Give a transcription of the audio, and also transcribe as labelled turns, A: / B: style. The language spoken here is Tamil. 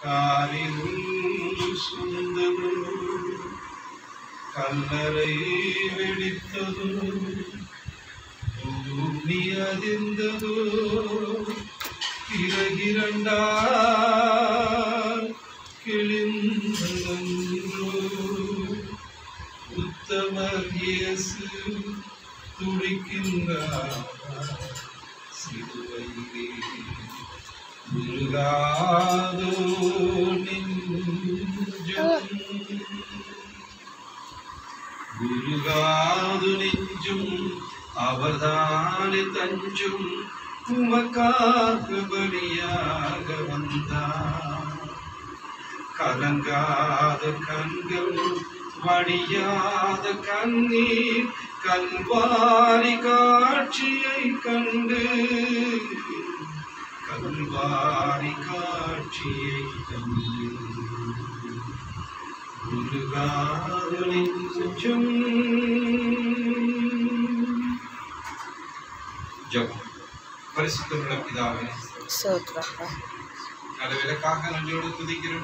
A: காரில் சுந்தது கல்லறை வெடித்தது பூமி அதிர்ந்தது இரண்டா கிழிந்ததென்றோ உத்தமர் இயேசு துடிக்கின்றார் சிலுவையிலே உருகாதோ நெஞ்சம் உருகாது நெஞ்சும் அவர்தானே தஞ்சும் உமக்காக பலியாக வந்தார் கலங்காத கண்கள் வடியாத கண்ணீர் கல்வாரி காட்சியை கண்டு கல்வாரி காட்சியை கண்டு உருகாத நெஞ்சம். ஜெபம். பரிசுத்தமுள்ள பிதாவே,
B: ஸ்தோத்திரம்.
A: நல்ல விளக்காக நன்றியோடு துதிக்கிறோம்.